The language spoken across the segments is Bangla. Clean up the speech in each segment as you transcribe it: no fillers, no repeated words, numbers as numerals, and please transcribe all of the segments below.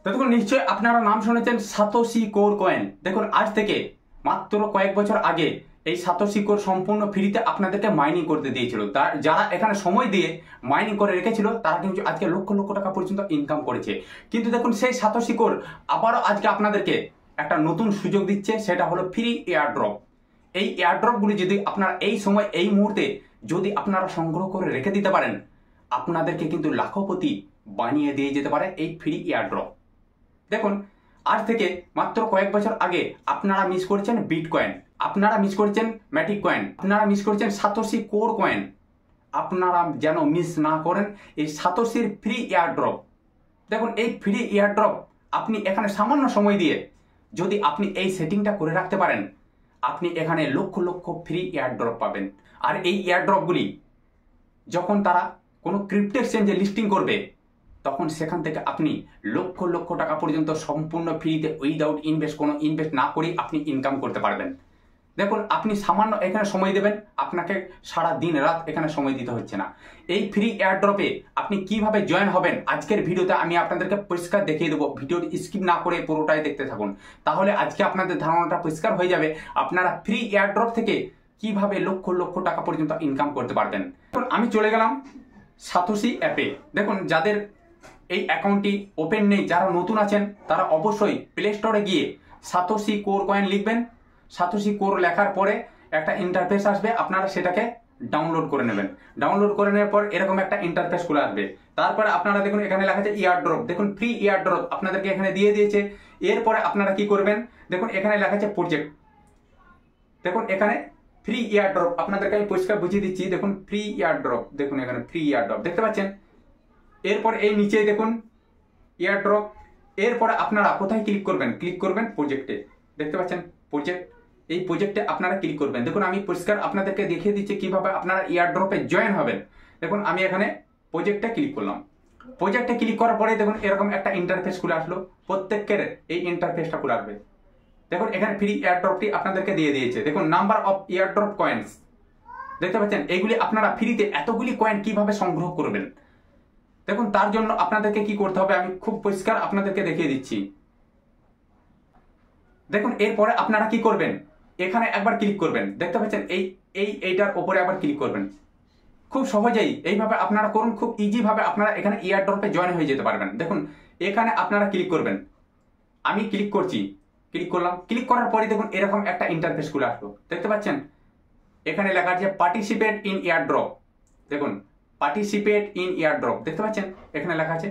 তো দেখুন নিশ্চয়ই আপনারা নাম শুনেছেন সাতোশি কোর কয়েন। দেখুন আজ থেকে মাত্র কয়েক বছর আগে এই সাতোশি কোর সম্পূর্ণ ফ্রিতে আপনাদেরকে মাইনিং করতে দিয়েছিল। যারা এখানে সময় দিয়ে মাইনিং করে রেখেছিল তারা কিন্তু আজকে লক্ষ লক্ষ টাকা পর্যন্ত ইনকাম করেছে। কিন্তু দেখুন সেই সাতোশি কোর আবারও আজকে আপনাদেরকে একটা নতুন সুযোগ দিচ্ছে, সেটা হলো ফ্রি এয়ারড্রপ। এই এয়ারড্রপগুলি যদি আপনারা এই সময় এই মুহূর্তে যদি আপনারা সংগ্রহ করে রেখে দিতে পারেন, আপনাদেরকে কিন্তু লাখপতি বানিয়ে দিয়ে যেতে পারে এই ফ্রি এয়ারড্রপ। দেখুন আজ থেকে মাত্র কয়েক বছর আগে আপনারা মিস করছেন বিটকয়েন, আপনারা মিস করছেন ম্যাটিক কয়েন, আপনারা মিস করছেন সাতোশি কোর কয়েন। আপনারা যেন মিস না করেন এই সাতোশির ফ্রি এয়ারড্রপ। দেখুন এই ফ্রি এয়ারড্রপ আপনি এখানে সামান্য সময় দিয়ে যদি আপনি এই সেটিংটা করে রাখতে পারেন, আপনি এখানে লক্ষ লক্ষ ফ্রি এয়ারড্রপ পাবেন। আর এই এয়ারড্রপগুলি যখন তারা কোনো ক্রিপ্টো এক্সচেঞ্জে লিস্টিং করবে, তখন সেখান থেকে আপনি লক্ষ লক্ষ টাকা পর্যন্ত সম্পূর্ণ ফ্রিতে উইদাউট কোনো ইনভেস্ট না করেই আপনি ইনকাম করতে পারবেন। দেখুন আপনি সামান্য এখানে সময় দেবেন, আপনাকে সারা দিন রাত এখানে সময় দিতে হচ্ছে না। এই ফ্রি এয়ারড্রপে আপনি কিভাবে জয়েন হবেন আজকের ভিডিওতে আমি আপনাদেরকে পরিষ্কার দেখিয়ে দেবো। ভিডিওটি স্কিপ না করে পুরোটাই দেখতে থাকুন, তাহলে আজকে আপনাদের ধারণাটা পরিষ্কার হয়ে যাবে আপনারা ফ্রি এয়ারড্রপ থেকে কিভাবে লক্ষ লক্ষ টাকা পর্যন্ত ইনকাম করতে পারবেন। আমি চলে গেলাম সাতোশি অ্যাপে। দেখুন যাদের এই অ্যাকাউন্টটি ওপেন নেই, যারা নতুন আছেন তারা অবশ্যই প্লে স্টোরে গিয়ে সাতোশি কোর কয়েন লিখবেন। সাতোশি কোর লেখার পরে একটা ইন্টারফেস আসবে, আপনারা সেটাকে ডাউনলোড করে নেবেন। ডাউনলোড করে নেওয়ার পর এরকম একটা ইন্টারফেস খুলে আসবে। তারপরে আপনারা দেখুন এখানে লেখা আছে এয়ারড্রপ। দেখুন ফ্রি এয়ারড্রপ আপনাদেরকে এখানে দিয়ে দিয়েছে। এরপরে আপনারা কি করবেন, দেখুন এখানে লেখা আছে প্রজেক্ট। দেখুন এখানে ফ্রি এয়ারড্রপ আপনাদেরকে আমি পরিষ্কার বুঝিয়ে দিচ্ছি। দেখুন ফ্রি এয়ারড্রপ, দেখুন এখানে ফ্রি এয়ারড্রপ দেখতে পাচ্ছেন। এরপর এই নিচে দেখুন এয়ারড্রপ। এরপরে আপনারা কোথায় ক্লিক করবেন, ক্লিক করবেন প্রজেক্টে। দেখতে পাচ্ছেন প্রজেক্ট, এই প্রজেক্টে আপনারা ক্লিক করবেন। দেখুন আমি পরিষ্কার আপনাদেরকে দেখিয়ে দিচ্ছি কিভাবে আপনারা এয়ারড্রপে জয়েন হবেন। দেখুন আমি এখানে প্রজেক্টে ক্লিক করলাম। প্রজেক্টে ক্লিক করার পরে দেখুন এরকম একটা ইন্টারফেস খুলে আসলো। প্রত্যেকের এই ইন্টারফেসটা খুলে আসবে। দেখুন এখানে ফ্রি এয়ারড্রপটি আপনাদেরকে দিয়ে দিয়েছে। দেখুন নাম্বার অফ এয়ারড্রপ কয়েন্স দেখতে পাচ্ছেন। এইগুলি আপনারা ফ্রিতে এতগুলি কয়েন কিভাবে সংগ্রহ করবেন, দেখুন তার জন্য আপনাদেরকে কি করতে হবে আমি খুব পরিষ্কার আপনাদেরকে দেখিয়ে দিচ্ছি। দেখুন এরপরে আপনারা কি করবেন, এখানে একবার ক্লিক করবেন। দেখতে পাচ্ছেন এইটার উপরে একবার ক্লিক করবেন। খুব সহজেই এইভাবে আপনারা করুন, খুব ইজি ভাবে আপনারা এখানে এয়ারড্রপে জয়েন হয়ে যেতে পারবেন। দেখুন এখানে আপনারা ক্লিক করবেন। আমি ক্লিক করছি, ক্লিক করলাম। ক্লিক করার পরে দেখুন এরকম একটা ইন্টারফেস খুলে আসলো। দেখতে পাচ্ছেন এখানে লেখা আছে পার্টিসিপেট ইন এয়ারড্রপ। দেখুন পার্টিসিপেট ইন এয়ারড্রপ দেখতে পাচ্ছেন এখানে লেখা আছে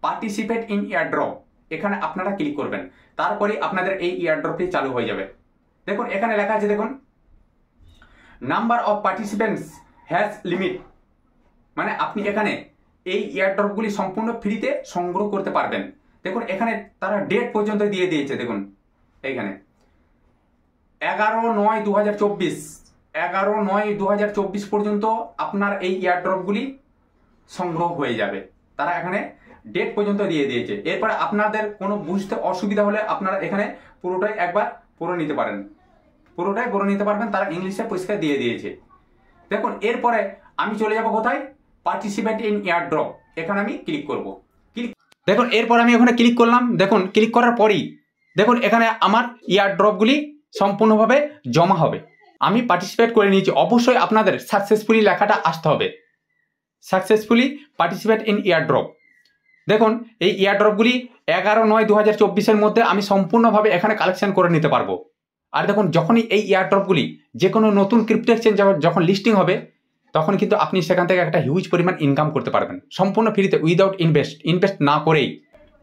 পার্টিসিপেট ইন এয়ারড্রপ। এখানে আপনারা ক্লিক করবেন, তারপরে আপনাদের এই এয়ারড্রপটি চালু হয়ে যাবে। দেখুন এখানে লেখা আছে দেখুন number of participants has limit, মানে আপনি এখানে এই এয়ারড্রপগুলি সম্পূর্ণ ফ্রিতে সংগ্রহ করতে পারবেন। দেখুন এখানে তারা ডেট পর্যন্ত দিয়ে দিয়েছে। দেখুন এইখানে 11/9/2024 11/9/2024 পর্যন্ত আপনার এই এয়ারড্রপগুলি সংগ্রহ হয়ে যাবে। তারা এখানে ডেট পর্যন্ত দিয়ে দিয়েছে। এরপরে আপনাদের কোনো বুঝতে অসুবিধা হলে আপনারা এখানে পুরোটাই একবার পড়ে নিতে পারেন, পুরোটাই পড়ে নিতে পারবেন। তারা ইংলিশে পরিষ্কার দিয়ে দিয়েছে। দেখুন এরপরে আমি চলে যাব কোথায়, পার্টিসিপেট ইন এয়ারড্রপ। এখানে আমি ক্লিক করব। দেখুন এরপর আমি ওখানে ক্লিক করলাম। দেখুন ক্লিক করার পরই দেখুন এখানে আমার এয়ারড্রপগুলি সম্পূর্ণভাবে জমা হবে। আমি পার্টিসিপেট করে নিয়েছি। অবশ্যই আপনাদের সাকসেসফুলি লেখাটা আসতে হবে, সাকসেসফুলি পার্টিসিপেট ইন এয়ারড্রপ। দেখুন এই এয়ারড্রপগুলি 11/9/2024 মধ্যে আমি সম্পূর্ণভাবে এখানে কালেকশন করে নিতে পারবো। আর দেখুন যখনই এই এয়ারড্রপগুলি যে কোনো নতুন ক্রিপ্টো এক্সচেঞ্জ যখন লিস্টিং হবে, তখন কিন্তু আপনি সেখান থেকে একটা হিউজ পরিমাণ ইনকাম করতে পারবেন সম্পূর্ণ ফ্রিতে উইদাউট ইনভেস্ট না করেই।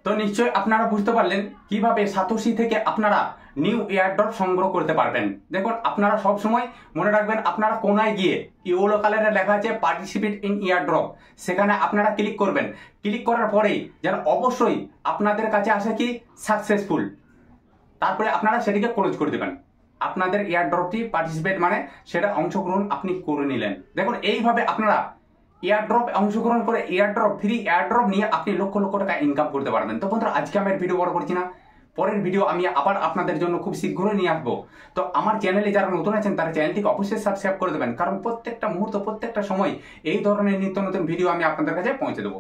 তো নিশ্চয়ই আপনারা বুঝতে পারলেন কিভাবে সাতোশি থেকে আপনারা নিউ এয়ারড্রপ সংগ্রহ করতে পারবেন। দেখুন আপনারা সব সময় মনে রাখবেন, আপনারা কোনায় গিয়ে ইয়েলো কালারে লেখা আছে পার্টিসিপেট ইন এয়ারড্রপ, সেখানে আপনারা ক্লিক করবেন। ক্লিক করার পরেই যেন অবশ্যই আপনাদের কাছে আসে কি সাকসেসফুল, তারপরে আপনারা সেটিকে ক্লোজ করে দেবেন। আপনাদের এয়ারড্রপটি পার্টিসিপেট মানে সেটা অংশগ্রহণ আপনি করে নিলেন। দেখুন এইভাবে আপনারা এয়ারড্রপ অংশগ্রহণ করে ফ্রি এয়ারড্রপ নিয়ে আপনি লক্ষ লক্ষ টাকা ইনকাম করতে পারবেন। তো বন্ধুরা আজকে আমি ভিডিও বড় করছি না, পরের ভিডিও আমি আবার আপনাদের জন্য খুব শীঘ্রই নিয়ে আসবো। তো আমার চ্যানেলে যারা নতুন আছেন তারা চ্যানেলটিকে অবশ্যই সাবস্ক্রাইব করে দেবেন, কারণ প্রত্যেকটা মুহূর্ত প্রত্যেকটা সময় এই ধরনের নিত্য নতুন ভিডিও আমি আপনাদের কাছে পৌঁছে দেবো।